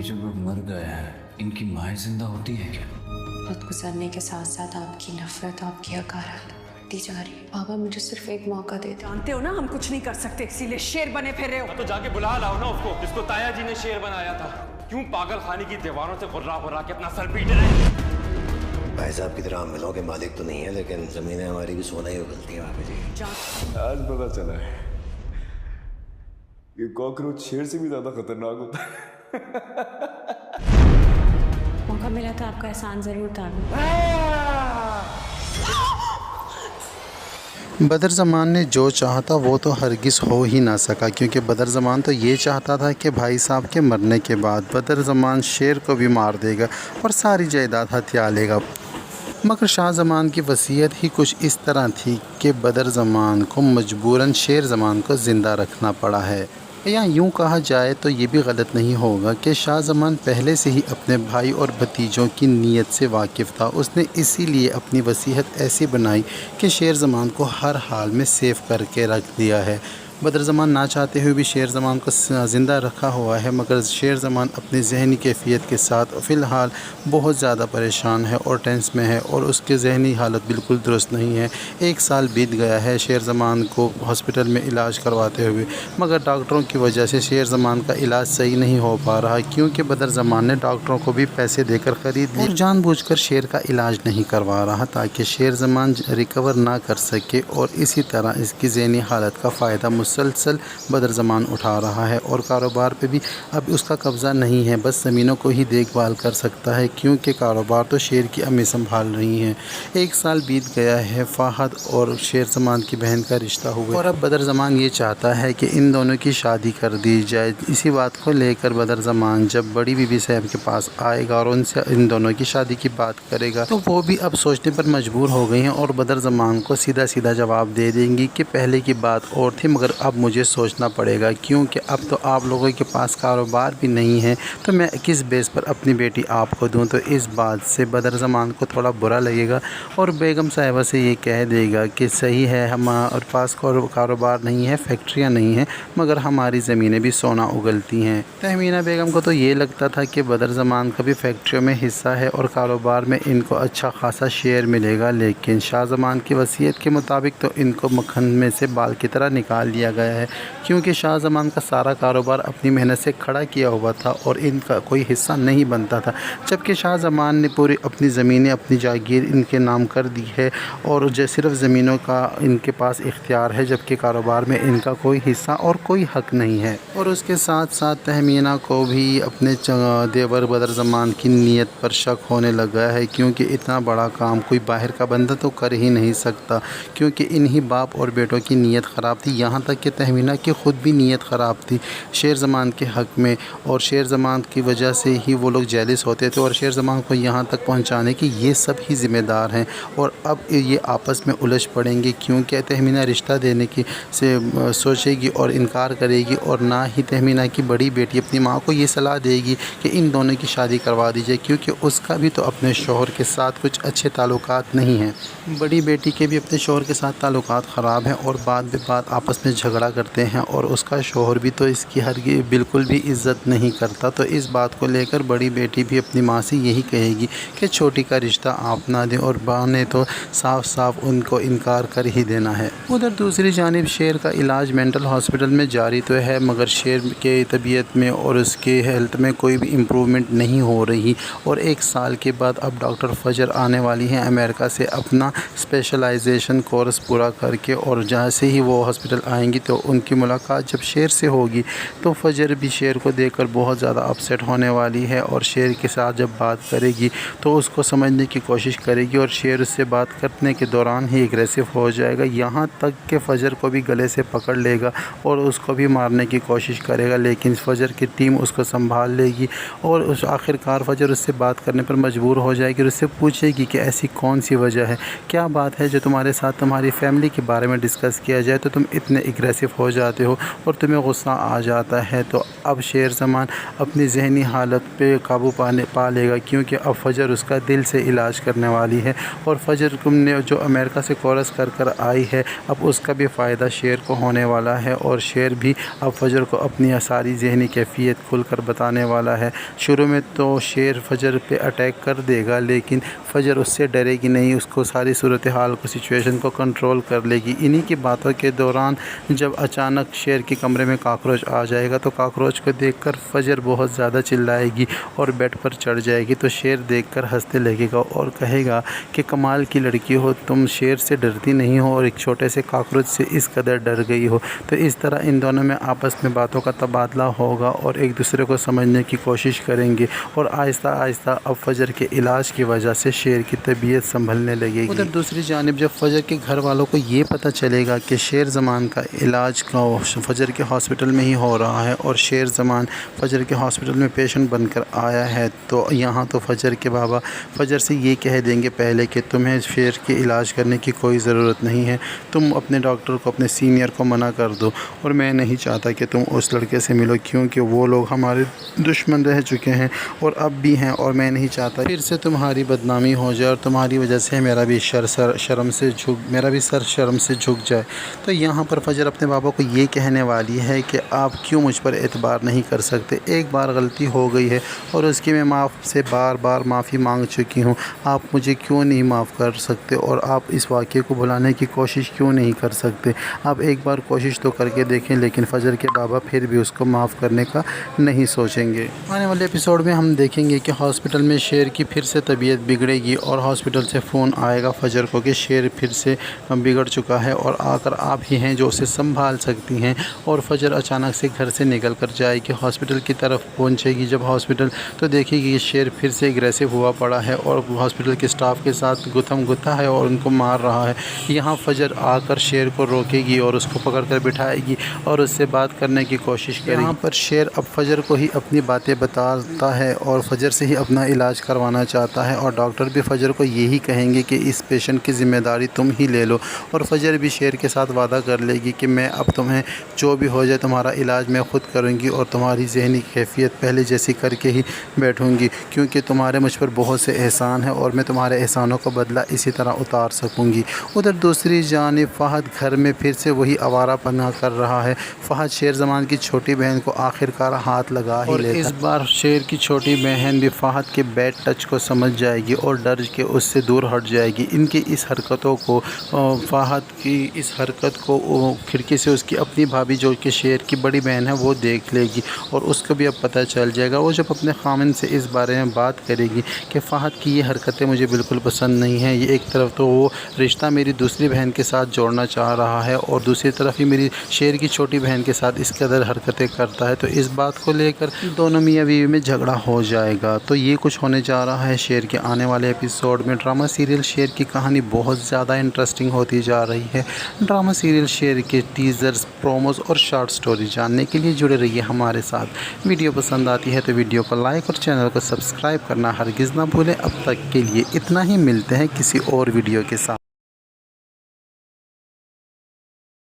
जब लोग मर गए हैं इनकी माएँ जिंदा होती है क्या? वक्त गुजरने के साथ साथ आपकी नफरत, आपकी हकारत बढ़ती जा रही है। बाबा मुझे सिर्फ एक मौका दे दो। जानते हो ना हम कुछ नहीं कर सकते, इसीलिए शेर बने फिर रहे हो। तो जाके बुला लाओ ना उसको जिसको ताया जी ने शेर बनाया था। क्यों पागल खाने की दीवारों से गुर्रा गुर्रा के अपना सर पीट रहे हैं? भाई साहब की तरह मिलों के मालिक तो नहीं है, लेकिन जमीनें हमारी भी सोना ही उगलती है वहाँ पे जी। आज पता चला है ये कॉकरोच शेर से भी ज्यादा खतरनाक होता है। मौका मिला तो आपका एहसान जरूर था। बदर ज़मान ने जो चाहा था वो तो हरगिज़ हो ही ना सका, क्योंकि बदर ज़मान तो ये चाहता था कि भाई साहब के मरने के बाद बदर ज़मान शेर को भी मार देगा और सारी जायदाद हथिया लेगा। मगर शाह ज़मान की वसीयत ही कुछ इस तरह थी कि बदर ज़मान को मजबूरन शेर ज़मान को ज़िंदा रखना पड़ा है। या यूँ कहा जाए तो ये भी गलत नहीं होगा कि शाह ज़मान पहले से ही अपने भाई और भतीजों की नीयत से वाकिफ़ था। उसने इसीलिए अपनी वसीयत ऐसी बनाई कि शेर ज़मान को हर हाल में सेव करके रख दिया है। बदर ज़मान ना चाहते हुए भी शेर ज़मान को ज़िंदा रखा हुआ है, मगर शेर ज़मान अपनी जहनी कैफियत के साथ फ़िलहाल बहुत ज़्यादा परेशान है और टेंस में है और उसकी जहनी हालत बिल्कुल दुरुस्त नहीं है। 1 साल बीत गया है शेर ज़मान को हॉस्पिटल में इलाज करवाते हुए, मगर डॉक्टरों की वजह से शेर ज़मान का इलाज सही नहीं हो पा रहा, क्योंकि बदर ज़मान ने डॉक्टरों को भी पैसे देकर ख़रीद लिए और जानबूझकर शेर का इलाज नहीं करवा रहा ताकि शेर ज़मान रिकवर ना कर सके। और इसी तरह इसकी जहनी हालत का फ़ायदा मुसलसल बदर ज़मान उठा रहा है और कारोबार पे भी अब उसका कब्ज़ा नहीं है, बस ज़मीनों को ही देखभाल कर सकता है, क्योंकि कारोबार तो शेर की अम्मी संभाल रही हैं। 1 साल बीत गया है, फ़हद और शेर ज़मान की बहन का रिश्ता हुआ और अब बदर ज़मान ये चाहता है कि इन दोनों की शादी कर दी जाए। इसी बात को लेकर बदर ज़मान जब बड़ी बीबी साहब के पास आएगा और उनसे इन दोनों की शादी की बात करेगा तो वो भी अब सोचने पर मजबूर हो गई हैं और बदर ज़मान को सीधा सीधा जवाब दे देंगी कि पहले की बात और थी, मगर अब मुझे सोचना पड़ेगा, क्योंकि अब तो आप लोगों के पास कारोबार भी नहीं है, तो मैं किस बेस पर अपनी बेटी आपको दूं। तो इस बात से बदर ज़मान को थोड़ा बुरा लगेगा और बेगम साहिबा से ये कह देगा कि सही है हमारे पास कारोबार नहीं है, फैक्ट्रियाँ नहीं हैं, मगर हमारी ज़मीनें भी सोना उगलती हैं। तहमीना बेगम को तो ये लगता था कि बदर ज़मान का भी फैक्ट्रियों में हिस्सा है और कारोबार में इनको अच्छा खासा शेयर मिलेगा, लेकिन शाह ज़मान की वसीयत के मुताबिक तो इनको मक्खन में से बाल की तरह निकाल लिया गया है, क्योंकि शाह ज़मान का सारा कारोबार अपनी मेहनत से खड़ा किया हुआ था और इनका कोई हिस्सा नहीं बनता था। जबकि शाह ज़मान ने पूरी अपनी ज़मीनें, अपनी जागीर इनके नाम कर दी है और जो सिर्फ ज़मीनों का इनके पास इख्तियार है, जबकि कारोबार में इनका कोई हिस्सा और कोई हक़ नहीं है। और उसके साथ साथ तहमीना को भी अपने देवर बदर ज़मान की नीयत पर शक होने लगा है, क्योंकि इतना बड़ा काम कोई बाहर का बंदा तो कर ही नहीं सकता, क्योंकि इन्हीं बाप और बेटों की नीयत ख़राब थी। यहाँ तक कि तहमीना की ख़ुद भी नीयत ख़राब थी शेर ज़मान के हक़ में, और शेर ज़मान की वजह से ही वो लोग जेलिस होते थे और शेर ज़मान को यहाँ तक पहुँचाने की ये सब ही ज़िम्मेदार हैं। और अब ये आपस में उलझ पड़ेंगे, क्योंकि तहमीना रिश्ता देने की से सोचेगी और इनकार करेगी, और ना ही तहमीना की बड़ी बेटी अपनी माँ को ये सलाह देगी कि इन दोनों की शादी करवा दीजिए, क्योंकि उसका भी तो अपने शौहर के साथ कुछ अच्छे ताल्लुकात नहीं हैं। बड़ी बेटी के भी अपने शौहर के साथ ताल्लुकात ख़राब हैं और बाद में बात आपस में झगड़ा करते हैं, और उसका शौहर भी तो इसकी बिल्कुल भी इज़्ज़त नहीं करता। तो इस बात को लेकर बड़ी बेटी भी अपनी माँ से यही कहेगी कि छोटी का रिश्ता आप ना दें, और माँ ने तो साफ साफ उनको इनकार कर ही देना है। उधर दूसरी जानिब शेर का इलाज मेंटल हॉस्पिटल में जारी तो है, मगर शेर के तबीयत में और उसके हेल्थ में कोई भी इम्प्रूवमेंट नहीं हो रही। और 1 साल के बाद अब डॉक्टर फजर आने वाली हैं अमेरिका से अपना स्पेशलाइजेशन कोर्स पूरा करके, और जहाँ से ही वो हॉस्पिटल आएंगी तो उनकी मुलाकात जब शेर से होगी तो फजर भी शेर को देखकर बहुत ज़्यादा अपसेट होने वाली है, और शेर के साथ जब बात करेगी तो उसको समझने की कोशिश करेगी, और शेर उससे बात करने के दौरान ही एग्रेसिव हो जाएगा, यहाँ तक कि फजर को भी गले से पकड़ लेगा और उसको भी मारने की कोशिश करेगा, लेकिन फजर की टीम उसको संभाल लेगी। और उस आखिरकार फजर उससे बात करने पर मजबूर हो जाएगी और उससे पूछेगी कि ऐसी कौन सी वजह है, क्या बात है जो तुम्हारे साथ तुम्हारी फैमिली के बारे में डिस्कस किया जाए तो तुम इतने एग्रेसिव हो जाते हो और तुम्हें गुस्सा आ जाता है, तो अब शेर ज़मान अपनी ज़हनी हालत पे काबू पा लेगा, क्योंकि अब फजर उसका दिल से इलाज करने वाली है। और फजर तुमने जो अमेरिका से कोर्स कर आई है, अब उसका भी फ़ायदा शेर को होने वाला है और शेर भी अब फजर को अपनी सारी ज़हनी कैफियत खुल कर बताने वाला है। शुरू में तो शेर फजर पे अटैक कर देगा, लेकिन फजर उससे डरेगी नहीं, उसको सारी सूरत हाल को, सिचुएशन को कंट्रोल कर लेगी। इन्हीं की बातों के दौरान जब अचानक शेर के कमरे में काकरोच आ जाएगा, तो काकरोच को देखकर फजर बहुत ज़्यादा चिल्लाएगी और बेड पर चढ़ जाएगी। तो शेर देखकर हंसने लगेगा और कहेगा कि कमाल की लड़की हो तुम, शेर से डरती नहीं हो और एक छोटे से काकरोच से इस कदर डर गई हो। तो इस तरह इन दोनों में आपस में बातों का तबादला होगा और एक दूसरे को समझने की कोशिश करेंगे और आहिस्ता आहिस्ता अब फजर के इलाज की वजह से शेर की तबीयत संभलने लगेगी। उधर दूसरी जानिब जब फजर के घर वालों को ये पता चलेगा कि शेर ज़मान का इलाज फजर के हॉस्पिटल में ही हो रहा है और शेर ज़मान फजर के हॉस्पिटल में पेशेंट बनकर आया है, तो यहाँ तो फजर के बाबा फजर से ये कह देंगे पहले कि तुम्हें शेर के इलाज करने की कोई ज़रूरत नहीं है, तुम अपने डॉक्टर को, अपने सीनियर को मना कर दो और मैं नहीं चाहता कि तुम उस लड़के से मिलो, क्योंकि वो लोग हमारे दुश्मन रह चुके हैं और अब भी हैं और मैं नहीं चाहता फिर से तुम्हारी बदनामी हो जाए और तुम्हारी वजह से मेरा भी सर शर्म से झुक जाए। तो यहाँ पर फजर अपने बाबा को ये कहने वाली है कि आप क्यों मुझ पर एतबार नहीं कर सकते, एक बार गलती हो गई है और उसकी मैं से बार बार माफ़ी मांग चुकी हूँ, आप मुझे क्यों नहीं माफ़ कर सकते और आप इस वाक़े को भुलाने की कोशिश क्यों नहीं कर सकते, आप एक बार कोशिश तो करके देखें। लेकिन फजर के बाबा फिर भी उसको माफ़ करने का नहीं सोचेंगे। आने वाले एपिसोड में हम देखेंगे कि हॉस्पिटल में शेर की फिर से तबीयत बिगड़ेगी और हॉस्पिटल से फ़ोन आएगा फजर को कि शेर फिर से बिगड़ चुका है और आकर आप ही हैं जो उसे संभाल सकती हैं। और फजर अचानक से घर से निकल कर जाएगी, हॉस्पिटल की तरफ पहुंचेगी। जब हॉस्पिटल तो देखेगी कि शेर फिर से एग्रेसिव हुआ पड़ा है और हॉस्पिटल के स्टाफ के साथ गुथम गुथा है और उनको मार रहा है। यहाँ फजर आकर शेर को रोकेगी और उसको पकड़ कर बिठाएगी और उससे बात करने की कोशिश करेगी। यहाँ पर शेर अब फजर को ही अपनी बातें बताता है और फजर से ही अपना इलाज करवाना चाहता है और डॉक्टर भी फजर को यही कहेंगे कि इस पेशेंट की ज़िम्मेदारी तुम ही ले लो। और फजर भी शेर के साथ वादा कर लेगी कि मैं अब तुम्हें जो भी हो जाए तुम्हारा इलाज मैं ख़ुद करूँगी और तुम्हारी ज़हनी कैफियत पहले जैसी करके ही बैठूँगी, क्योंकि तुम्हारे मुझ पर बहुत से एहसान है और मैं तुम्हारे एहसानों का बदला इसी तरह उतार सकूँगी। उधर दूसरी जानिब फ़हद घर में फिर से वही आवारापना कर रहा है। फ़हद शेर ज़मान की छोटी बहन को आखिरकार हाथ लगा ही लेता है। इस बार शेर की छोटी बहन भी फ़हद के बैड टच को समझ जाएगी और डर के उससे दूर हट जाएगी। इनकी इस हरकतों को, फ़हद की इस हरकत को खिड़की से उसकी अपनी भाभी जो कि शेर की बड़ी बहन है वो देख लेगी और उसको भी अब पता चल जाएगा। वो जब अपने खामिन से इस बारे में बात करेगी कि फ़हद की ये हरकतें मुझे बिल्कुल पसंद नहीं हैं, ये एक तरफ तो वो रिश्ता मेरी दूसरी बहन के साथ जोड़ना चाह रहा है और दूसरी तरफ ही मेरी शेर की छोटी बहन के साथ इस कदर हरकतें करता है, तो इस बात को लेकर दोनों मियाँ बीवी में झगड़ा हो जाएगा। तो ये कुछ होने जा रहा है शेर के आने वाले एपिसोड में। ड्रामा सीरियल शेर की कहानी बहुत ज़्यादा इंटरेस्टिंग होती जा रही है। ड्रामा सीरियल शेर के टीज़र्स, प्रोमोज़ और शॉर्ट स्टोरी जानने के लिए जुड़े रहिए हमारे साथ। वीडियो पसंद आती है तो वीडियो को लाइक और चैनल को सब्सक्राइब करना हरगिज़ ना भूलें। अब तक के लिए इतना ही, मिलते हैं किसी और वीडियो के साथ।